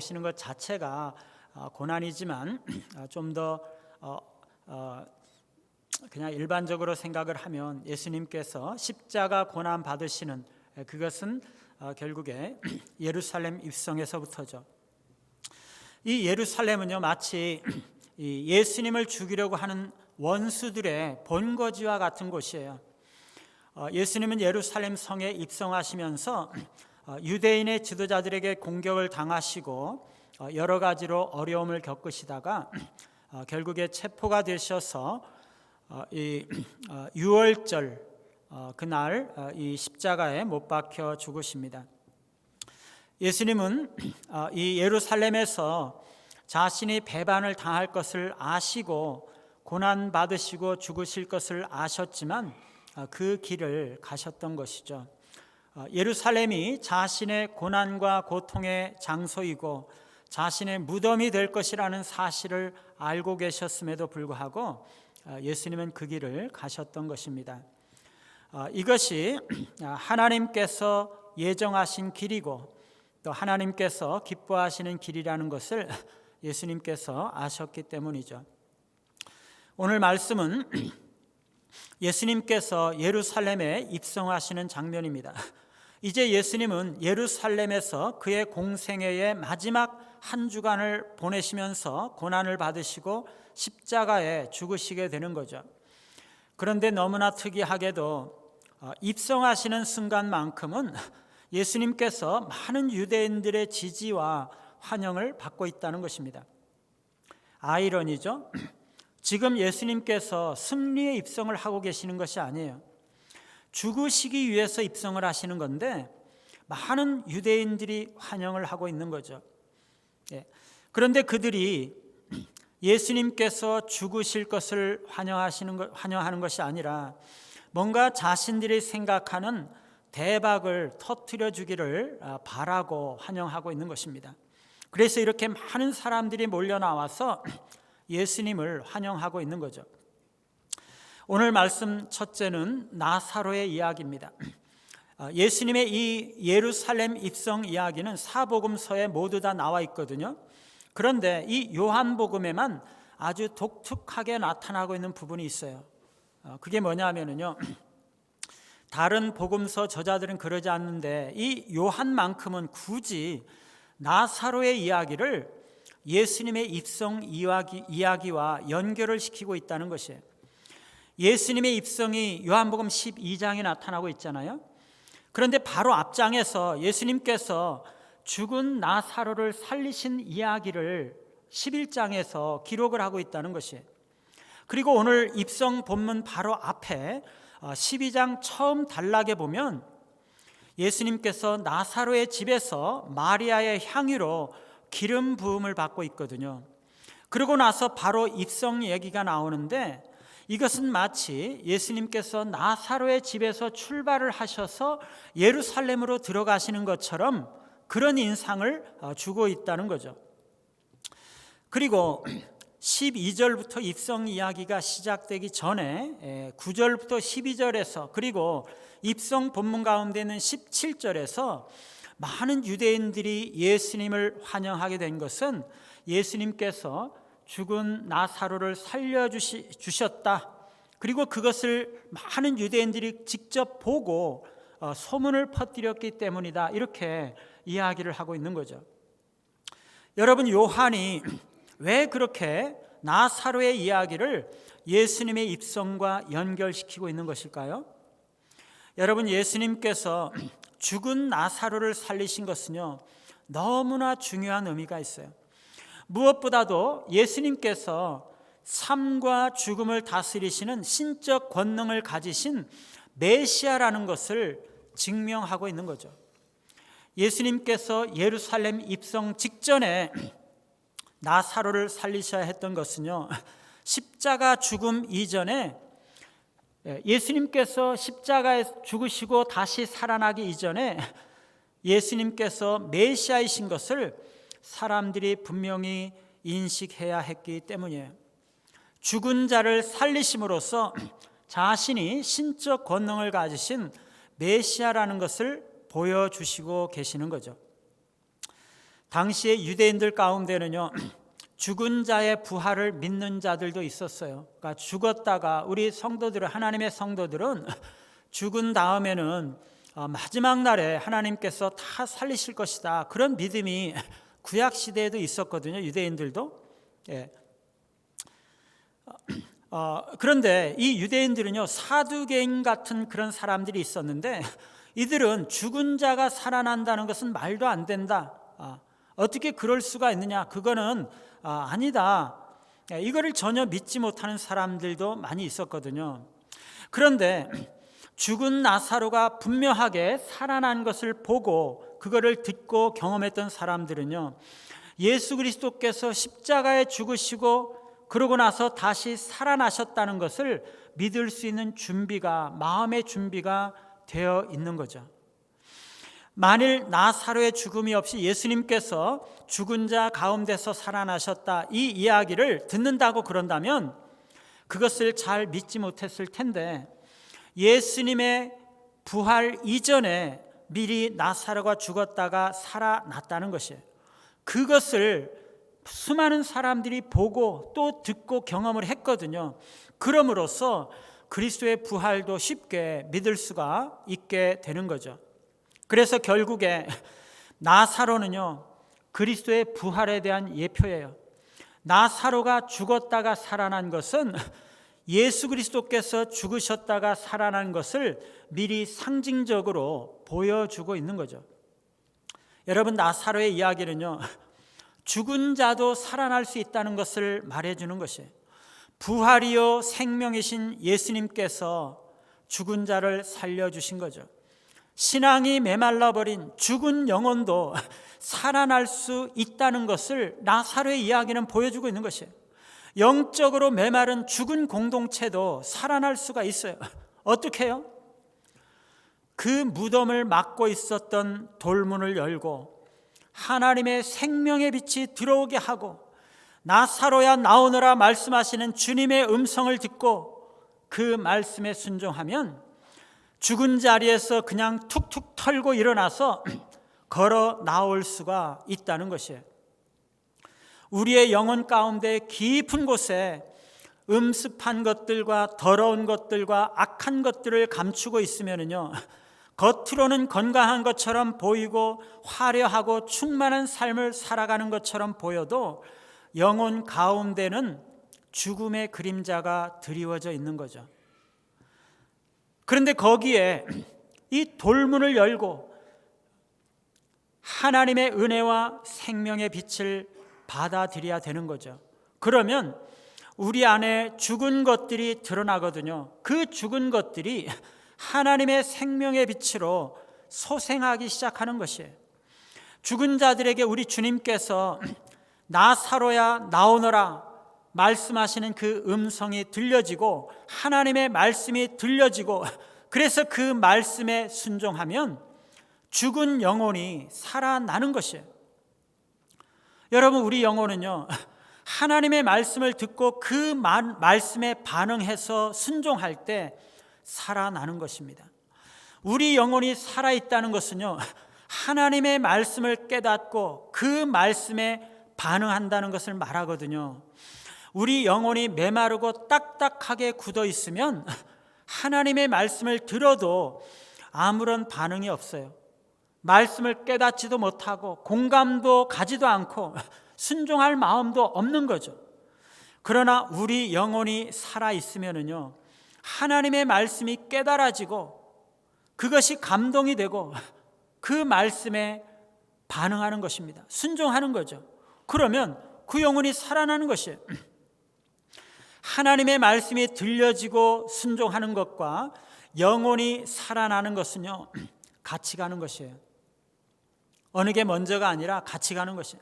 오시는 것 자체가 고난이지만 좀 더 그냥 일반적으로 생각을 하면 예수님께서 십자가 고난 받으시는 그것은 결국에 예루살렘 입성에서부터죠. 이 예루살렘은요 마치 이 예수님을 죽이려고 하는 원수들의 본거지와 같은 곳이에요. 예수님은 예루살렘 성에 입성하시면서 유대인의 지도자들에게 공격을 당하시고 여러 가지로 어려움을 겪으시다가 결국에 체포가 되셔서 이 유월절 그날 이 십자가에 못 박혀 죽으십니다. 예수님은 이 예루살렘에서 자신이 배반을 당할 것을 아시고 고난 받으시고 죽으실 것을 아셨지만 그 길을 가셨던 것이죠. 예루살렘이 자신의 고난과 고통의 장소이고 자신의 무덤이 될 것이라는 사실을 알고 계셨음에도 불구하고 예수님은 그 길을 가셨던 것입니다. 이것이 하나님께서 예정하신 길이고 또 하나님께서 기뻐하시는 길이라는 것을 예수님께서 아셨기 때문이죠. 오늘 말씀은 예수님께서 예루살렘에 입성하시는 장면입니다. 이제 예수님은 예루살렘에서 그의 공생애의 마지막 한 주간을 보내시면서 고난을 받으시고 십자가에 죽으시게 되는 거죠. 그런데 너무나 특이하게도 입성하시는 순간만큼은 예수님께서 많은 유대인들의 지지와 환영을 받고 있다는 것입니다. 아이러니죠. 지금 예수님께서 승리의 입성을 하고 계시는 것이 아니에요. 죽으시기 위해서 입성을 하시는 건데 많은 유대인들이 환영을 하고 있는 거죠. 그런데 그들이 예수님께서 죽으실 것을 환영하는 것이 아니라 뭔가 자신들이 생각하는 대박을 터뜨려 주기를 바라고 환영하고 있는 것입니다. 그래서 이렇게 많은 사람들이 몰려 나와서 예수님을 환영하고 있는 거죠. 오늘 말씀 첫째는 나사로의 이야기입니다. 예수님의 이 예루살렘 입성 이야기는 사복음서에 모두 다 나와 있거든요. 그런데 이 요한복음에만 아주 독특하게 나타나고 있는 부분이 있어요. 그게 뭐냐면요, 다른 복음서 저자들은 그러지 않는데 이 요한만큼은 굳이 나사로의 이야기를 예수님의 입성 이야기와 연결을 시키고 있다는 것이에요. 예수님의 입성이 요한복음 12장에 나타나고 있잖아요. 그런데 바로 앞장에서 예수님께서 죽은 나사로를 살리신 이야기를 11장에서 기록을 하고 있다는 것이에요. 그리고 오늘 입성 본문 바로 앞에 12장 처음 단락에 보면 예수님께서 나사로의 집에서 마리아의 향유로 기름 부음을 받고 있거든요. 그러고 나서 바로 입성 얘기가 나오는데 이것은 마치 예수님께서 나사로의 집에서 출발을 하셔서 예루살렘으로 들어가시는 것처럼 그런 인상을 주고 있다는 거죠. 그리고 12절부터 입성 이야기가 시작되기 전에 9절부터 12절에서 그리고 입성 본문 가운데 있는 17절에서 많은 유대인들이 예수님을 환영하게 된 것은 예수님께서 죽은 나사로를 살려주셨다. 그리고 그것을 많은 유대인들이 직접 보고 소문을 퍼뜨렸기 때문이다. 이렇게 이야기를 하고 있는 거죠. 여러분, 요한이 왜 그렇게 나사로의 이야기를 예수님의 입성과 연결시키고 있는 것일까요? 여러분, 예수님께서 죽은 나사로를 살리신 것은요 너무나 중요한 의미가 있어요. 무엇보다도 예수님께서 삶과 죽음을 다스리시는 신적 권능을 가지신 메시아라는 것을 증명하고 있는 거죠. 예수님께서 예루살렘 입성 직전에 나사로를 살리셔야 했던 것은요 십자가 죽음 이전에 예수님께서 십자가에 죽으시고 다시 살아나기 이전에 예수님께서 메시아이신 것을 사람들이 분명히 인식해야 했기 때문이에요. 죽은 자를 살리심으로써 자신이 신적 권능을 가지신 메시아라는 것을 보여주시고 계시는 거죠. 당시에 유대인들 가운데는요, 죽은 자의 부활을 믿는 자들도 있었어요. 그러니까 죽었다가 우리 성도들은, 하나님의 성도들은 죽은 다음에는 마지막 날에 하나님께서 다 살리실 것이다, 그런 믿음이 구약 시대에도 있었거든요. 유대인들도. 예. 그런데 이 유대인들은요, 사두개인 같은 그런 사람들이 있었는데, 이들은 죽은 자가 살아난다는 것은 말도 안 된다, 어떻게 그럴 수가 있느냐, 그거는 아니다, 이거를 전혀 믿지 못하는 사람들도 많이 있었거든요. 그런데 죽은 나사로가 분명하게 살아난 것을 보고 그거를 듣고 경험했던 사람들은요, 예수 그리스도께서 십자가에 죽으시고 그러고 나서 다시 살아나셨다는 것을 믿을 수 있는 준비가, 마음의 준비가 되어 있는 거죠. 만일 나사로의 죽음이 없이 예수님께서 죽은 자 가운데서 살아나셨다, 이 이야기를 듣는다고 그런다면 그것을 잘 믿지 못했을 텐데, 예수님의 부활 이전에 미리 나사로가 죽었다가 살아났다는 것이에요. 그것을 수많은 사람들이 보고 또 듣고 경험을 했거든요. 그럼으로써 그리스도의 부활도 쉽게 믿을 수가 있게 되는 거죠. 그래서 결국에 나사로는요, 그리스도의 부활에 대한 예표예요. 나사로가 죽었다가 살아난 것은 예수 그리스도께서 죽으셨다가 살아난 것을 미리 상징적으로 보여주고 있는 거죠. 여러분, 나사로의 이야기는요, 죽은 자도 살아날 수 있다는 것을 말해주는 것이에요. 부활이요 생명이신 예수님께서 죽은 자를 살려주신 거죠. 신앙이 메말라버린 죽은 영혼도 살아날 수 있다는 것을 나사로의 이야기는 보여주고 있는 것이에요. 영적으로 메마른 죽은 공동체도 살아날 수가 있어요. 어떻게 해요? 그 무덤을 막고 있었던 돌문을 열고 하나님의 생명의 빛이 들어오게 하고, 나사로야 나오너라 말씀하시는 주님의 음성을 듣고 그 말씀에 순종하면 죽은 자리에서 그냥 툭툭 털고 일어나서 걸어 나올 수가 있다는 것이에요. 우리의 영혼 가운데 깊은 곳에 음습한 것들과 더러운 것들과 악한 것들을 감추고 있으면요, 겉으로는 건강한 것처럼 보이고 화려하고 충만한 삶을 살아가는 것처럼 보여도 영혼 가운데는 죽음의 그림자가 드리워져 있는 거죠. 그런데 거기에 이 돌문을 열고 하나님의 은혜와 생명의 빛을 받아들여야 되는 거죠. 그러면 우리 안에 죽은 것들이 드러나거든요. 그 죽은 것들이 하나님의 생명의 빛으로 소생하기 시작하는 것이에요. 죽은 자들에게 우리 주님께서 나사로야 나오너라 말씀하시는 그 음성이 들려지고 하나님의 말씀이 들려지고, 그래서 그 말씀에 순종하면 죽은 영혼이 살아나는 것이에요. 여러분, 우리 영혼은요, 하나님의 말씀을 듣고 그 말씀에 반응해서 순종할 때 살아나는 것입니다. 우리 영혼이 살아있다는 것은요, 하나님의 말씀을 깨닫고 그 말씀에 반응한다는 것을 말하거든요. 우리 영혼이 메마르고 딱딱하게 굳어 있으면 하나님의 말씀을 들어도 아무런 반응이 없어요. 말씀을 깨닫지도 못하고 공감도 가지도 않고 순종할 마음도 없는 거죠. 그러나 우리 영혼이 살아있으면요, 하나님의 말씀이 깨달아지고 그것이 감동이 되고 그 말씀에 반응하는 것입니다. 순종하는 거죠. 그러면 그 영혼이 살아나는 것이에요. 하나님의 말씀이 들려지고 순종하는 것과 영혼이 살아나는 것은요, 같이 가는 것이에요. 어느 게 먼저가 아니라 같이 가는 것이에요.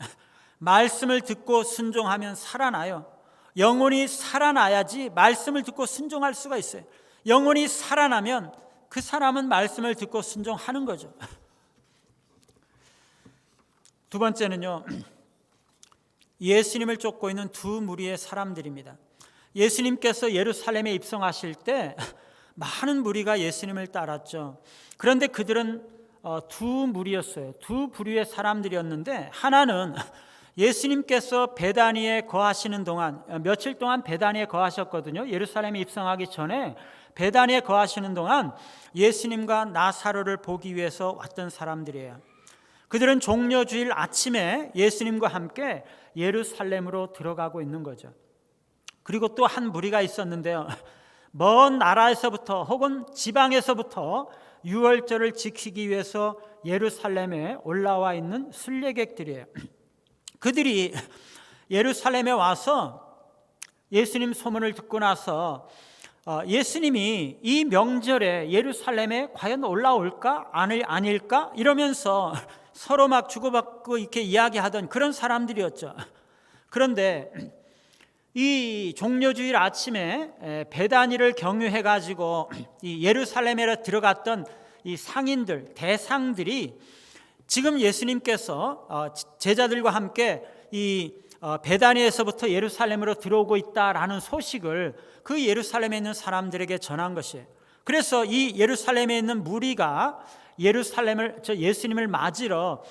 말씀을 듣고 순종하면 살아나요. 영혼이 살아나야지 말씀을 듣고 순종할 수가 있어요. 영혼이 살아나면 그 사람은 말씀을 듣고 순종하는 거죠. 두 번째는요, 예수님을 쫓고 있는 두 무리의 사람들입니다. 예수님께서 예루살렘에 입성하실 때 많은 무리가 예수님을 따랐죠. 그런데 그들은 두 무리였어요. 두 부류의 사람들이었는데, 하나는 예수님께서 베다니에 거하시는 동안, 며칠 동안 베다니에 거하셨거든요. 예루살렘에 입성하기 전에 베다니에 거하시는 동안 예수님과 나사로를 보기 위해서 왔던 사람들이에요. 그들은 종려주일 아침에 예수님과 함께 예루살렘으로 들어가고 있는 거죠. 그리고 또 한 무리가 있었는데요, 먼 나라에서부터 혹은 지방에서부터 유월절을 지키기 위해서 예루살렘에 올라와 있는 순례객들이에요. 그들이 예루살렘에 와서 예수님 소문을 듣고 나서 예수님이 이 명절에 예루살렘에 과연 올라올까 아닐까 이러면서 서로 막 주고받고 이렇게 이야기하던 그런 사람들이었죠. 그런데 이 종려주일 아침에 베다니를 경유해 가지고 이 예루살렘에 들어갔던 이 상인들, 대상들이 지금 예수님께서 제자들과 함께 이 베다니에서부터 예루살렘으로 들어오고 있다라는 소식을 그 예루살렘에 있는 사람들에게 전한 것이에요. 그래서 이 예루살렘에 있는 무리가 예수님을 맞으러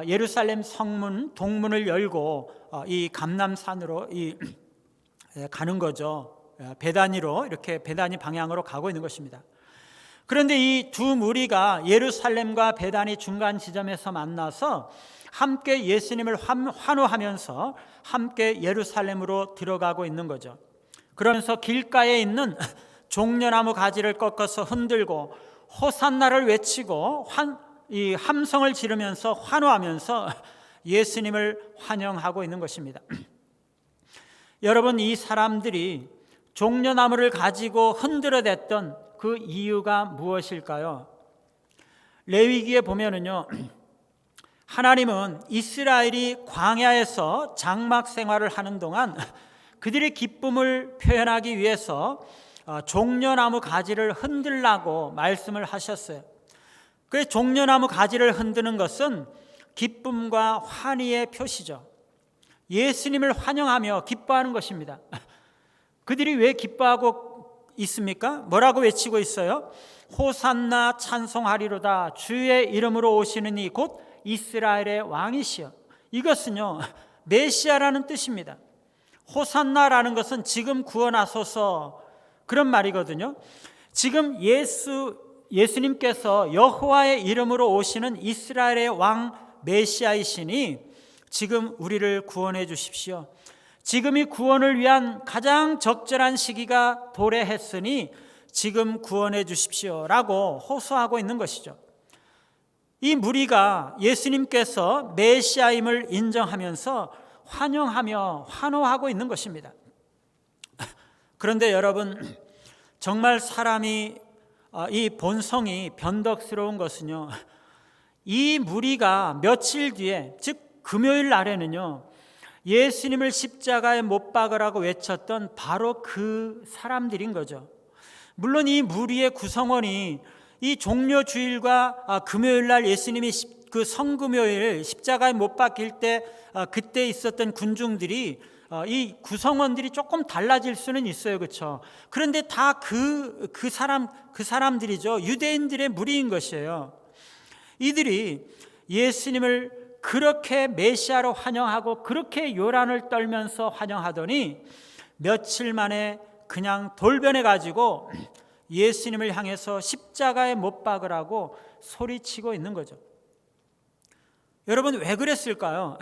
예루살렘 성문 동문을 열고 이 감람산으로 가는 거죠. 베다니로, 이렇게 베다니 방향으로 가고 있는 것입니다. 그런데 이 두 무리가 예루살렘과 베다니 중간 지점에서 만나서 함께 예수님을 환호하면서 함께 예루살렘으로 들어가고 있는 거죠. 그러면서 길가에 있는 종려나무 가지를 꺾어서 흔들고 호산나를 외치고 이 함성을 지르면서 환호하면서 예수님을 환영하고 있는 것입니다. 여러분, 이 사람들이 종려나무를 가지고 흔들어댔던 그 이유가 무엇일까요? 레위기에 보면은요, 하나님은 이스라엘이 광야에서 장막 생활을 하는 동안 그들의 기쁨을 표현하기 위해서 종려나무 가지를 흔들라고 말씀을 하셨어요. 그 종려나무 가지를 흔드는 것은 기쁨과 환희의 표시죠. 예수님을 환영하며 기뻐하는 것입니다. 그들이 왜 기뻐하고 있습니까? 뭐라고 외치고 있어요? 호산나 찬송하리로다, 주의 이름으로 오시는 이 곧 이스라엘의 왕이시여. 이것은요, 메시아라는 뜻입니다. 호산나라는 것은 지금 구원하소서, 그런 말이거든요. 지금 예수님께서 여호와의 이름으로 오시는 이스라엘의 왕 메시아이시니 지금 우리를 구원해 주십시오. 지금이 구원을 위한 가장 적절한 시기가 도래했으니 지금 구원해 주십시오 라고 호소하고 있는 것이죠. 이 무리가 예수님께서 메시아임을 인정하면서 환영하며 환호하고 있는 것입니다. 그런데 여러분, 정말 사람이 이 본성이 변덕스러운 것은요, 이 무리가 며칠 뒤에, 즉 금요일 날에는요, 예수님을 십자가에 못 박으라고 외쳤던 바로 그 사람들인 거죠. 물론 이 무리의 구성원이 이 종려주일과 금요일 날 예수님이 그 성금요일 십자가에 못 박힐 때 그때 있었던 군중들이 이 구성원들이 조금 달라질 수는 있어요, 그렇죠? 그런데 다 그 사람들이죠. 유대인들의 무리인 것이에요. 이들이 예수님을 그렇게 메시아로 환영하고 그렇게 요란을 떨면서 환영하더니 며칠 만에 그냥 돌변해 가지고 예수님을 향해서 십자가에 못 박으라고 소리치고 있는 거죠. 여러분, 왜 그랬을까요?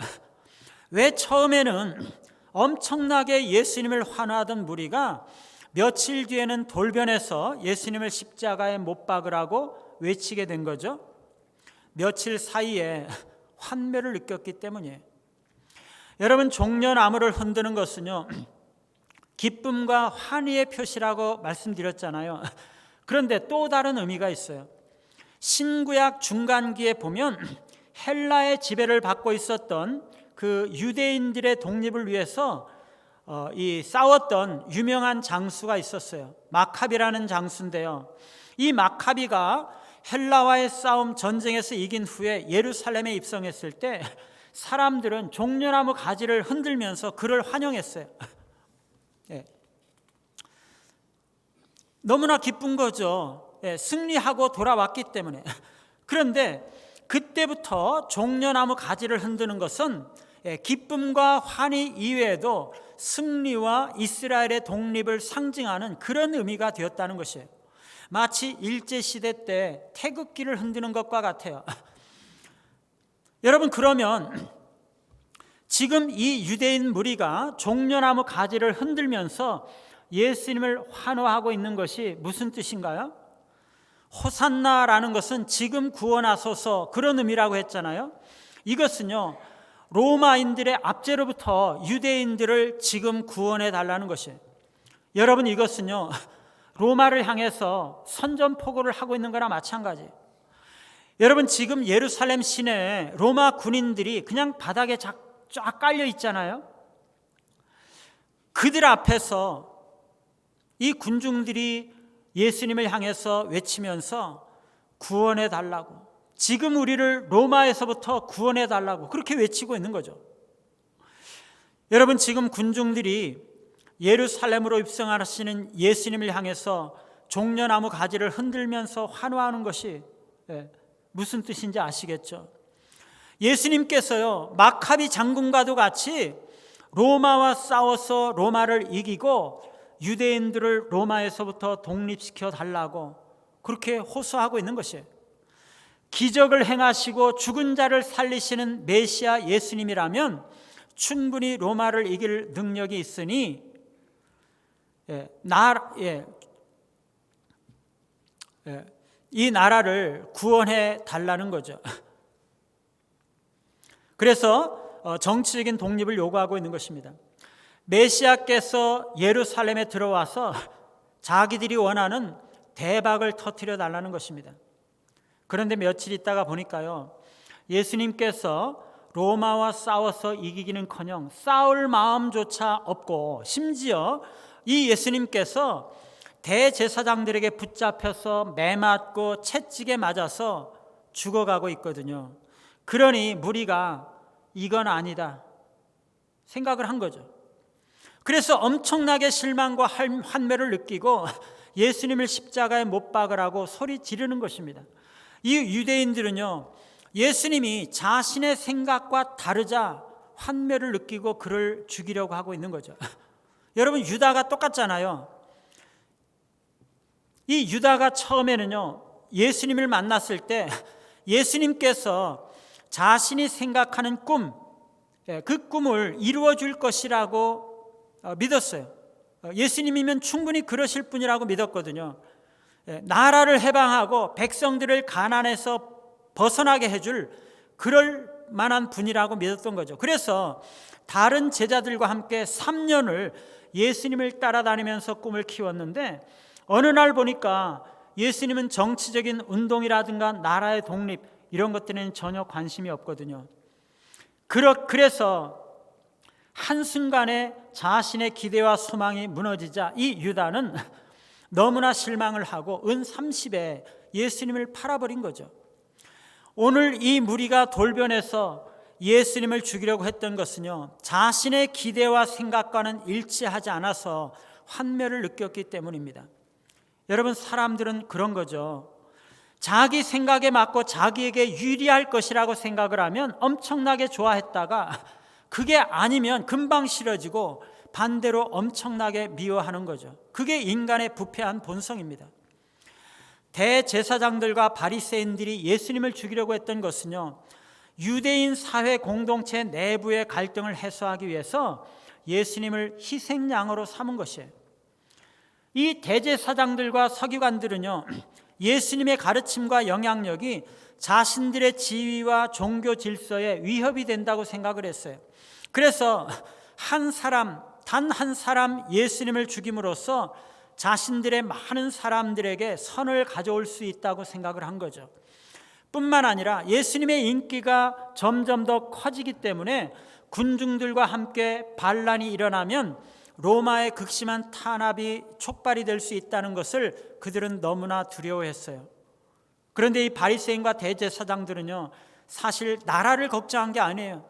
왜 처음에는 엄청나게 예수님을 환호하던 무리가 며칠 뒤에는 돌변해서 예수님을 십자가에 못 박으라고 외치게 된 거죠? 며칠 사이에 환멸을 느꼈기 때문이에요. 여러분, 종려나무를 흔드는 것은요, 기쁨과 환희의 표시라고 말씀드렸잖아요. 그런데 또 다른 의미가 있어요. 신구약 중간기에 보면 헬라의 지배를 받고 있었던 그 유대인들의 독립을 위해서 싸웠던 유명한 장수가 있었어요. 마카비라는 장수인데요, 이 마카비가 헬라와의 싸움 전쟁에서 이긴 후에 예루살렘에 입성했을 때 사람들은 종려나무 가지를 흔들면서 그를 환영했어요. 예. 너무나 기쁜 거죠. 예, 승리하고 돌아왔기 때문에. 그런데 그때부터 종려나무 가지를 흔드는 것은 기쁨과 환희 이외에도 승리와 이스라엘의 독립을 상징하는 그런 의미가 되었다는 것이에요. 마치 일제시대 때 태극기를 흔드는 것과 같아요. 여러분, 그러면 지금 이 유대인 무리가 종려나무 가지를 흔들면서 예수님을 환호하고 있는 것이 무슨 뜻인가요? 호산나라는 것은 지금 구원하소서, 그런 의미라고 했잖아요. 이것은요, 로마인들의 압제로부터 유대인들을 지금 구원해 달라는 것이에요. 여러분, 이것은요, 로마를 향해서 선전포고를 하고 있는 거나 마찬가지예요. 여러분, 지금 예루살렘 시내에 로마 군인들이 그냥 바닥에 쫙 깔려 있잖아요. 그들 앞에서 이 군중들이 예수님을 향해서 외치면서 구원해 달라고, 지금 우리를 로마에서부터 구원해 달라고 그렇게 외치고 있는 거죠. 여러분, 지금 군중들이 예루살렘으로 입성하시는 예수님을 향해서 종려나무 가지를 흔들면서 환호하는 것이 무슨 뜻인지 아시겠죠? 예수님께서요, 마카비 장군과도 같이 로마와 싸워서 로마를 이기고 유대인들을 로마에서부터 독립시켜 달라고 그렇게 호소하고 있는 것이에요. 기적을 행하시고 죽은 자를 살리시는 메시아 예수님이라면 충분히 로마를 이길 능력이 있으니 이 나라를 구원해 달라는 거죠. 그래서 정치적인 독립을 요구하고 있는 것입니다. 메시아께서 예루살렘에 들어와서 자기들이 원하는 대박을 터뜨려 달라는 것입니다. 그런데 며칠 있다가 보니까요, 예수님께서 로마와 싸워서 이기기는커녕 싸울 마음조차 없고, 심지어 이 예수님께서 대제사장들에게 붙잡혀서 매맞고 채찍에 맞아서 죽어가고 있거든요. 그러니 무리가 이건 아니다 생각을 한 거죠. 그래서 엄청나게 실망과 환멸을 느끼고 예수님을 십자가에 못 박으라고 소리 지르는 것입니다. 이 유대인들은요, 예수님이 자신의 생각과 다르자 환멸을 느끼고 그를 죽이려고 하고 있는 거죠. 여러분, 유다가 똑같잖아요. 이 유다가 처음에는요, 예수님을 만났을 때 예수님께서 자신이 생각하는 꿈, 그 꿈을 이루어 줄 것이라고 믿었어요. 예수님이면 충분히 그러실 분이라고 믿었거든요. 나라를 해방하고 백성들을 가난에서 벗어나게 해줄 그럴 만한 분이라고 믿었던 거죠. 그래서 다른 제자들과 함께 3년을 예수님을 따라다니면서 꿈을 키웠는데, 어느 날 보니까 예수님은 정치적인 운동이라든가 나라의 독립 이런 것들에는 전혀 관심이 없거든요. 그래서 한순간에 자신의 기대와 소망이 무너지자 이 유다는 너무나 실망을 하고 은 30에 예수님을 팔아버린 거죠. 오늘 이 무리가 돌변해서 예수님을 죽이려고 했던 것은요, 자신의 기대와 생각과는 일치하지 않아서 환멸을 느꼈기 때문입니다. 여러분, 사람들은 그런 거죠. 자기 생각에 맞고 자기에게 유리할 것이라고 생각을 하면 엄청나게 좋아했다가 그게 아니면 금방 싫어지고 반대로 엄청나게 미워하는 거죠. 그게 인간의 부패한 본성입니다. 대제사장들과 바리새인들이 예수님을 죽이려고 했던 것은요, 유대인 사회 공동체 내부의 갈등을 해소하기 위해서 예수님을 희생양으로 삼은 것이에요. 이 대제사장들과 서기관들은요, 예수님의 가르침과 영향력이 자신들의 지위와 종교 질서에 위협이 된다고 생각을 했어요. 그래서 단 한 사람 예수님을 죽임으로써 자신들의 많은 사람들에게 선을 가져올 수 있다고 생각을 한 거죠. 뿐만 아니라 예수님의 인기가 점점 더 커지기 때문에 군중들과 함께 반란이 일어나면 로마의 극심한 탄압이 촉발이 될 수 있다는 것을 그들은 너무나 두려워했어요. 그런데 이 바리새인과 대제사장들은요, 사실 나라를 걱정한 게 아니에요.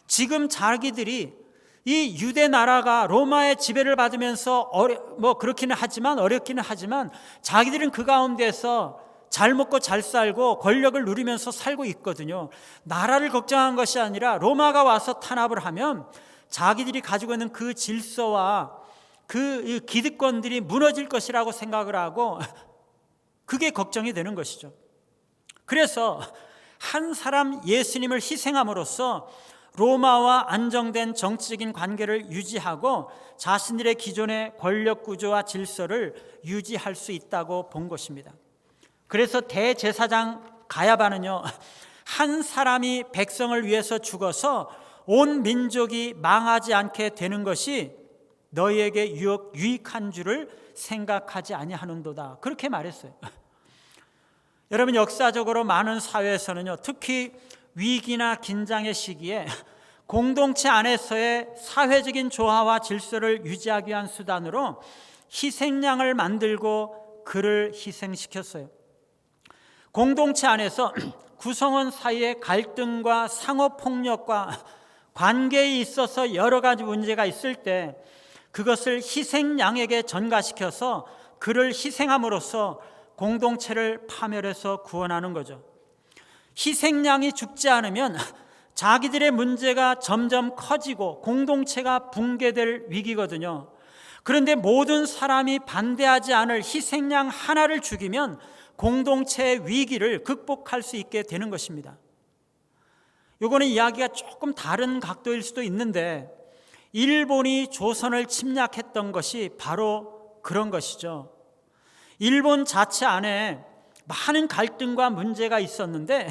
지금 자기들이 이 유대 나라가 로마의 지배를 받으면서 어렵기는 하지만 자기들은 그 가운데서 잘 먹고 잘 살고 권력을 누리면서 살고 있거든요. 나라를 걱정한 것이 아니라 로마가 와서 탄압을 하면 자기들이 가지고 있는 그 질서와 그 기득권들이 무너질 것이라고 생각을 하고 그게 걱정이 되는 것이죠. 그래서 한 사람 예수님을 희생함으로써 로마와 안정된 정치적인 관계를 유지하고 자신들의 기존의 권력 구조와 질서를 유지할 수 있다고 본 것입니다. 그래서 대제사장 가야바는요, 한 사람이 백성을 위해서 죽어서 온 민족이 망하지 않게 되는 것이 너희에게 유익한 줄을 생각하지 아니하는도다, 그렇게 말했어요. 여러분, 역사적으로 많은 사회에서는요, 특히 위기나 긴장의 시기에 공동체 안에서의 사회적인 조화와 질서를 유지하기 위한 수단으로 희생양을 만들고 그를 희생시켰어요. 공동체 안에서 구성원 사이의 갈등과 상호폭력과 관계에 있어서 여러 가지 문제가 있을 때 그것을 희생양에게 전가시켜서 그를 희생함으로써 공동체를 파멸해서 구원하는 거죠. 희생양이 죽지 않으면 자기들의 문제가 점점 커지고 공동체가 붕괴될 위기거든요. 그런데 모든 사람이 반대하지 않을 희생양 하나를 죽이면 공동체의 위기를 극복할 수 있게 되는 것입니다. 이거는 이야기가 조금 다른 각도일 수도 있는데 일본이 조선을 침략했던 것이 바로 그런 것이죠. 일본 자체 안에 많은 갈등과 문제가 있었는데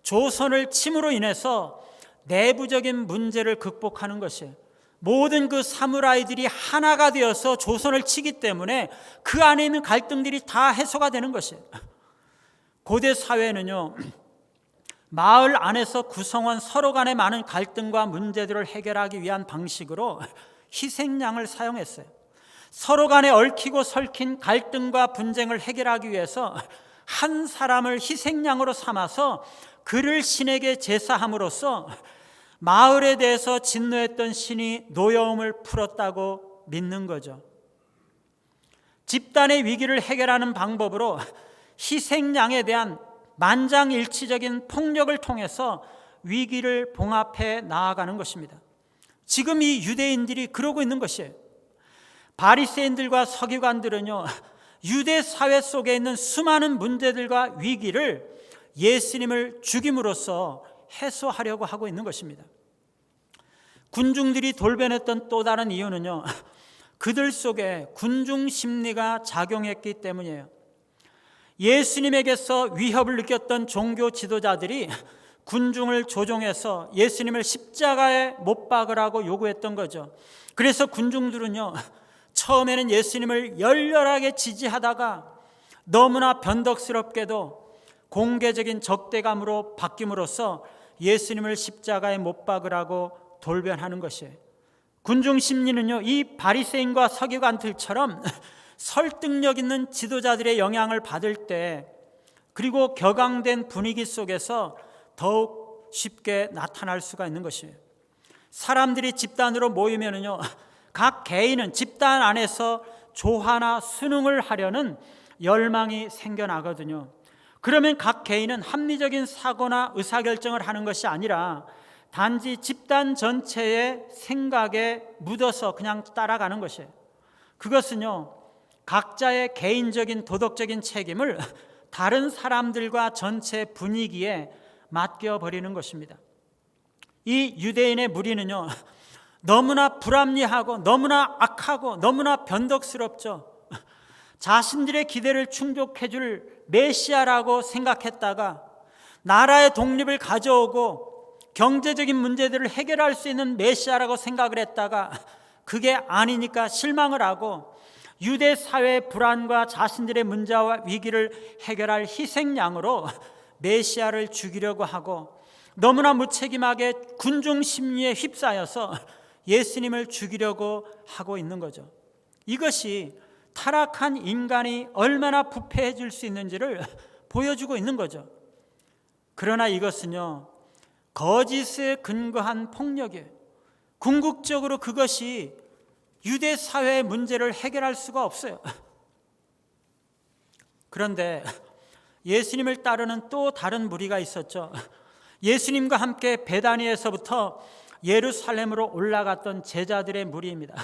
조선을 침으로 인해서 내부적인 문제를 극복하는 것이에요. 모든 그 사무라이들이 하나가 되어서 조선을 치기 때문에 그 안에 있는 갈등들이 다 해소가 되는 것이에요. 고대 사회는요, 마을 안에서 구성원 서로 간의 많은 갈등과 문제들을 해결하기 위한 방식으로 희생양을 사용했어요. 서로 간에 얽히고 설킨 갈등과 분쟁을 해결하기 위해서 한 사람을 희생양으로 삼아서 그를 신에게 제사함으로써 마을에 대해서 진노했던 신이 노여움을 풀었다고 믿는 거죠. 집단의 위기를 해결하는 방법으로 희생양에 대한 만장일치적인 폭력을 통해서 위기를 봉합해 나아가는 것입니다. 지금 이 유대인들이 그러고 있는 것이에요. 바리새인들과 서기관들은요, 유대 사회 속에 있는 수많은 문제들과 위기를 예수님을 죽임으로써 해소하려고 하고 있는 것입니다. 군중들이 돌변했던 또 다른 이유는요, 그들 속에 군중 심리가 작용했기 때문이에요. 예수님에게서 위협을 느꼈던 종교 지도자들이 군중을 조종해서 예수님을 십자가에 못 박으라고 요구했던 거죠. 그래서 군중들은요, 처음에는 예수님을 열렬하게 지지하다가 너무나 변덕스럽게도 공개적인 적대감으로 바뀜으로써 예수님을 십자가에 못 박으라고 돌변하는 것이에요. 군중 심리는요, 이 바리새인과 서기관들처럼 설득력 있는 지도자들의 영향을 받을 때, 그리고 격앙된 분위기 속에서 더욱 쉽게 나타날 수가 있는 것이에요. 사람들이 집단으로 모이면은요, 각 개인은 집단 안에서 조화나 순응을 하려는 열망이 생겨나거든요. 그러면 각 개인은 합리적인 사고나 의사결정을 하는 것이 아니라 단지 집단 전체의 생각에 묻어서 그냥 따라가는 것이에요. 그것은요, 각자의 개인적인 도덕적인 책임을 다른 사람들과 전체 분위기에 맡겨버리는 것입니다. 이 유대인의 무리는요, 너무나 불합리하고 너무나 악하고 너무나 변덕스럽죠. 자신들의 기대를 충족해 줄 메시아라고 생각했다가 나라의 독립을 가져오고 경제적인 문제들을 해결할 수 있는 메시아라고 생각을 했다가 그게 아니니까 실망을 하고 유대 사회의 불안과 자신들의 문제와 위기를 해결할 희생양으로 메시아를 죽이려고 하고 너무나 무책임하게 군중 심리에 휩싸여서 예수님을 죽이려고 하고 있는 거죠. 이것이 타락한 인간이 얼마나 부패해질 수 있는지를 보여주고 있는 거죠. 그러나 이것은요, 거짓에 근거한 폭력이에요. 궁극적으로 그것이 유대 사회의 문제를 해결할 수가 없어요. 그런데 예수님을 따르는 또 다른 무리가 있었죠. 예수님과 함께 베다니에서부터 예루살렘으로 올라갔던 제자들의 무리입니다.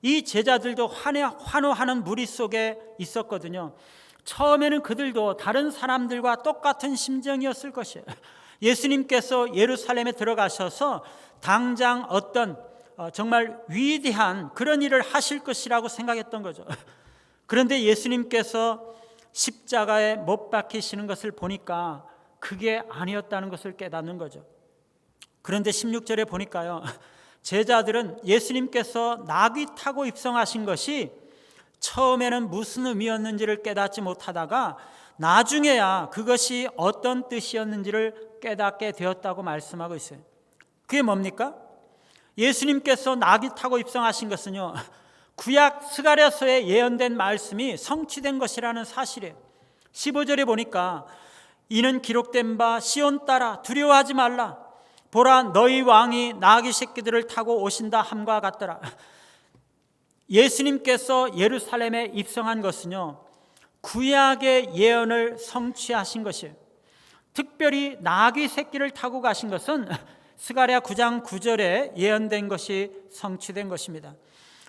이 제자들도 환호하는 무리 속에 있었거든요. 처음에는 그들도 다른 사람들과 똑같은 심정이었을 것이에요. 예수님께서 예루살렘에 들어가셔서 당장 어떤 정말 위대한 그런 일을 하실 것이라고 생각했던 거죠. 그런데 예수님께서 십자가에 못 박히시는 것을 보니까 그게 아니었다는 것을 깨닫는 거죠. 그런데 16절에 보니까요, 제자들은 예수님께서 나귀 타고 입성하신 것이 처음에는 무슨 의미였는지를 깨닫지 못하다가 나중에야 그것이 어떤 뜻이었는지를 깨닫게 되었다고 말씀하고 있어요. 그게 뭡니까? 예수님께서 나귀 타고 입성하신 것은요, 구약 스가랴서에 예언된 말씀이 성취된 것이라는 사실이에요. 15절에 보니까 이는 기록된 바 시온 딸아 두려워하지 말라 보라 너희 왕이 나귀 새끼들을 타고 오신다 함과 같더라. 예수님께서 예루살렘에 입성한 것은요, 구약의 예언을 성취하신 것이에요. 특별히 나귀 새끼를 타고 가신 것은 스가랴 9장 9절에 예언된 것이 성취된 것입니다.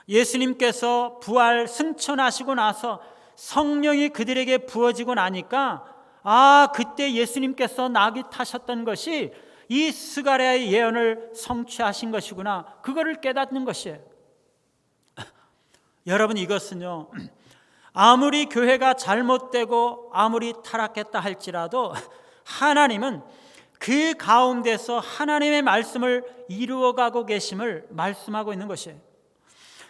예수님께서 부활 승천하시고 나서 성령이 그들에게 부어지고 나니까 그때 예수님께서 나귀 타셨던 것이 이 스가랴의 예언을 성취하신 것이구나, 그거를 깨닫는 것이에요. 여러분, 이것은요, 아무리 교회가 잘못되고 아무리 타락했다 할지라도 하나님은 그 가운데서 하나님의 말씀을 이루어가고 계심을 말씀하고 있는 것이에요.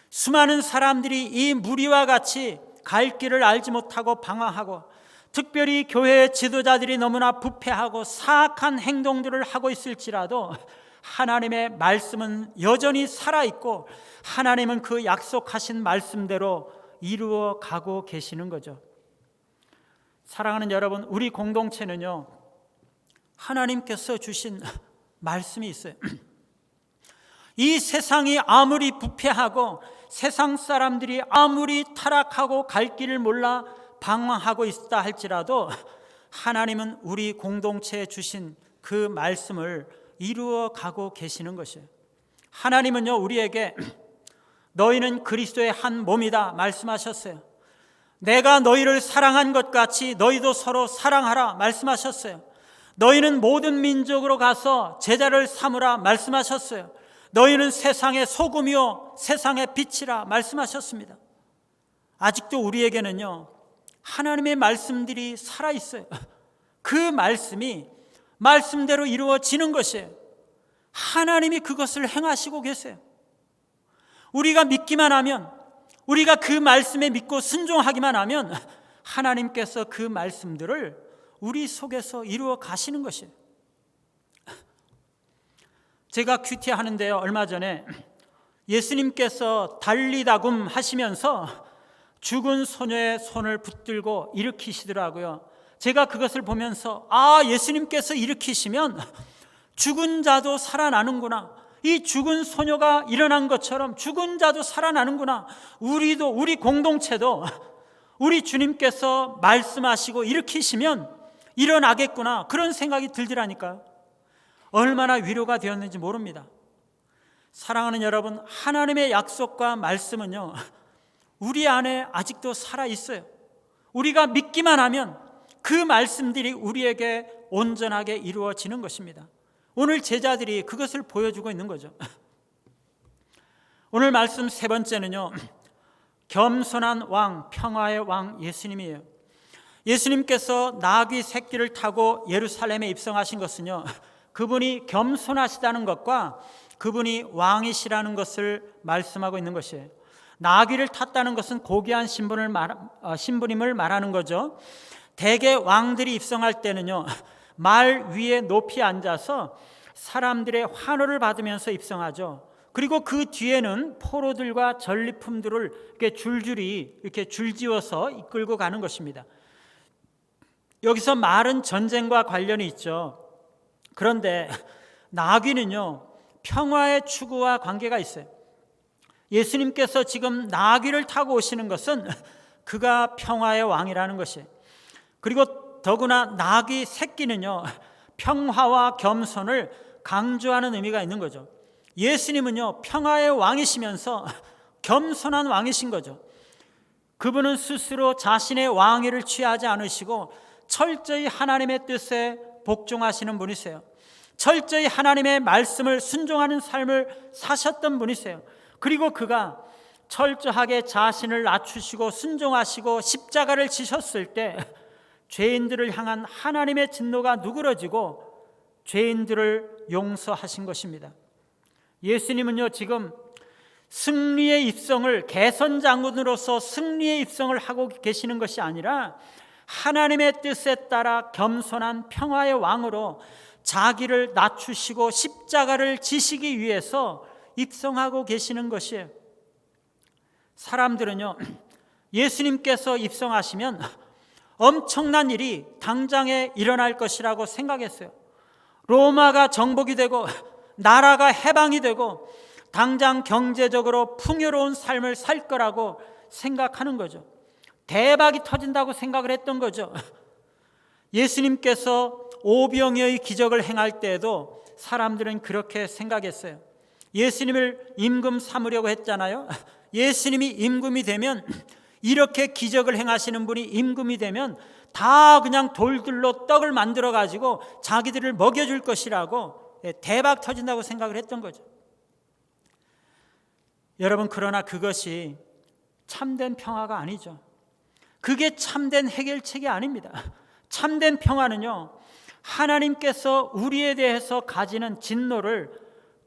수많은 사람들이 이 무리와 같이 갈 길을 알지 못하고 방황하고, 특별히 교회의 지도자들이 너무나 부패하고 사악한 행동들을 하고 있을지라도 하나님의 말씀은 여전히 살아있고 하나님은 그 약속하신 말씀대로 이루어 가고 계시는 거죠. 사랑하는 여러분, 우리 공동체는요, 하나님께서 주신 말씀이 있어요. 이 세상이 아무리 부패하고 세상 사람들이 아무리 타락하고 갈 길을 몰라 방황하고 있다 할지라도 하나님은 우리 공동체에 주신 그 말씀을 이루어 가고 계시는 것이에요. 하나님은요, 우리에게 너희는 그리스도의 한 몸이다 말씀하셨어요. 내가 너희를 사랑한 것 같이 너희도 서로 사랑하라 말씀하셨어요. 너희는 모든 민족으로 가서 제자를 삼으라 말씀하셨어요. 너희는 세상의 소금이요 세상의 빛이라 말씀하셨습니다. 아직도 우리에게는요, 하나님의 말씀들이 살아있어요. 그 말씀이 말씀대로 이루어지는 것이에요. 하나님이 그것을 행하시고 계세요. 우리가 믿기만 하면, 우리가 그 말씀에 믿고 순종하기만 하면 하나님께서 그 말씀들을 우리 속에서 이루어 가시는 것이에요. 제가 큐티 하는데요, 얼마 전에 예수님께서 달리다굼 하시면서 죽은 소녀의 손을 붙들고 일으키시더라고요. 제가 그것을 보면서 예수님께서 일으키시면 죽은 자도 살아나는구나, 이 죽은 소녀가 일어난 것처럼 죽은 자도 살아나는구나, 우리도, 우리 공동체도 우리 주님께서 말씀하시고 일으키시면 일어나겠구나, 그런 생각이 들더라니까요. 얼마나 위로가 되었는지 모릅니다. 사랑하는 여러분, 하나님의 약속과 말씀은요, 우리 안에 아직도 살아있어요. 우리가 믿기만 하면 그 말씀들이 우리에게 온전하게 이루어지는 것입니다. 오늘 제자들이 그것을 보여주고 있는 거죠. 오늘 말씀 세 번째는요, 겸손한 왕, 평화의 왕 예수님이에요. 예수님께서 나귀 새끼를 타고 예루살렘에 입성하신 것은요, 그분이 겸손하시다는 것과 그분이 왕이시라는 것을 말씀하고 있는 것이에요. 나귀를 탔다는 것은 고귀한 신분임을 말하는 거죠. 대개 왕들이 입성할 때는요, 말 위에 높이 앉아서 사람들의 환호를 받으면서 입성하죠. 그리고 그 뒤에는 포로들과 전리품들을 이렇게 줄줄이 이렇게 줄지어서 이끌고 가는 것입니다. 여기서 말은 전쟁과 관련이 있죠. 그런데 나귀는요, 평화의 추구와 관계가 있어요. 예수님께서 지금 나귀를 타고 오시는 것은 그가 평화의 왕이라는 것이에요. 그리고 더구나 나귀 새끼는요, 평화와 겸손을 강조하는 의미가 있는 거죠. 예수님은요, 평화의 왕이시면서 겸손한 왕이신 거죠. 그분은 스스로 자신의 왕위를 취하지 않으시고 철저히 하나님의 뜻에 복종하시는 분이세요. 철저히 하나님의 말씀을 순종하는 삶을 사셨던 분이세요. 그리고 그가 철저하게 자신을 낮추시고 순종하시고 십자가를 지셨을 때 죄인들을 향한 하나님의 진노가 누그러지고 죄인들을 용서하신 것입니다. 예수님은요, 지금 승리의 입성을, 개선장군으로서 승리의 입성을 하고 계시는 것이 아니라 하나님의 뜻에 따라 겸손한 평화의 왕으로 자기를 낮추시고 십자가를 지시기 위해서 입성하고 계시는 것이에요. 사람들은요, 예수님께서 입성하시면 엄청난 일이 당장에 일어날 것이라고 생각했어요. 로마가 정복이 되고 나라가 해방이 되고 당장 경제적으로 풍요로운 삶을 살 거라고 생각하는 거죠. 대박이 터진다고 생각을 했던 거죠. 예수님께서 오병이어의 기적을 행할 때에도 사람들은 그렇게 생각했어요. 예수님을 임금 삼으려고 했잖아요. 예수님이 임금이 되면, 이렇게 기적을 행하시는 분이 임금이 되면 다 그냥 돌들로 떡을 만들어 가지고 자기들을 먹여줄 것이라고 대박 터진다고 생각을 했던 거죠. 여러분, 그러나 그것이 참된 평화가 아니죠. 그게 참된 해결책이 아닙니다. 참된 평화는요, 하나님께서 우리에 대해서 가지는 진노를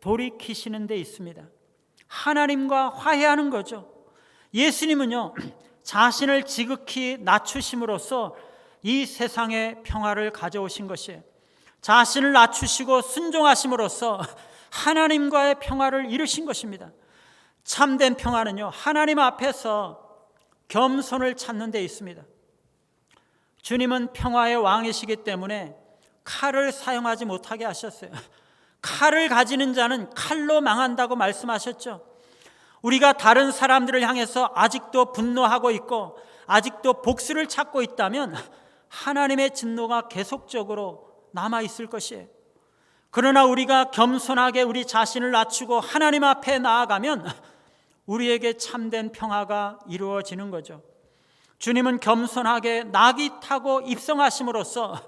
돌이키시는 데 있습니다. 하나님과 화해하는 거죠. 예수님은요, 자신을 지극히 낮추심으로써 이 세상에 평화를 가져오신 것이에요. 자신을 낮추시고 순종하심으로써 하나님과의 평화를 이루신 것입니다. 참된 평화는요, 하나님 앞에서 겸손을 찾는 데 있습니다. 주님은 평화의 왕이시기 때문에 칼을 사용하지 못하게 하셨어요. 칼을 가지는 자는 칼로 망한다고 말씀하셨죠. 우리가 다른 사람들을 향해서 아직도 분노하고 있고 아직도 복수를 찾고 있다면 하나님의 진노가 계속적으로 남아있을 것이에요. 그러나 우리가 겸손하게 우리 자신을 낮추고 하나님 앞에 나아가면 우리에게 참된 평화가 이루어지는 거죠. 주님은 겸손하게 나귀 타고 입성하심으로써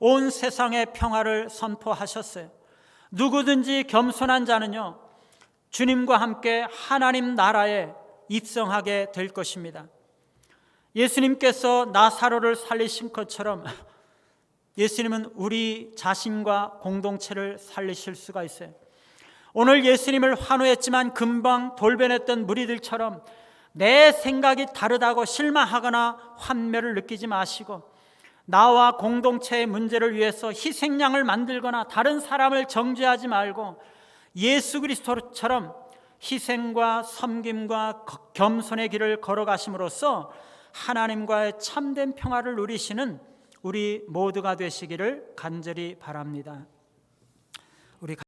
온 세상에 평화를 선포하셨어요. 누구든지 겸손한 자는요, 주님과 함께 하나님 나라에 입성하게 될 것입니다. 예수님께서 나사로를 살리신 것처럼 예수님은 우리 자신과 공동체를 살리실 수가 있어요. 오늘 예수님을 환호했지만 금방 돌변했던 무리들처럼 내 생각이 다르다고 실망하거나 환멸을 느끼지 마시고, 나와 공동체의 문제를 위해서 희생양을 만들거나 다른 사람을 정죄하지 말고 예수 그리스도처럼 희생과 섬김과 겸손의 길을 걸어가심으로써 하나님과의 참된 평화를 누리시는 우리 모두가 되시기를 간절히 바랍니다. 우리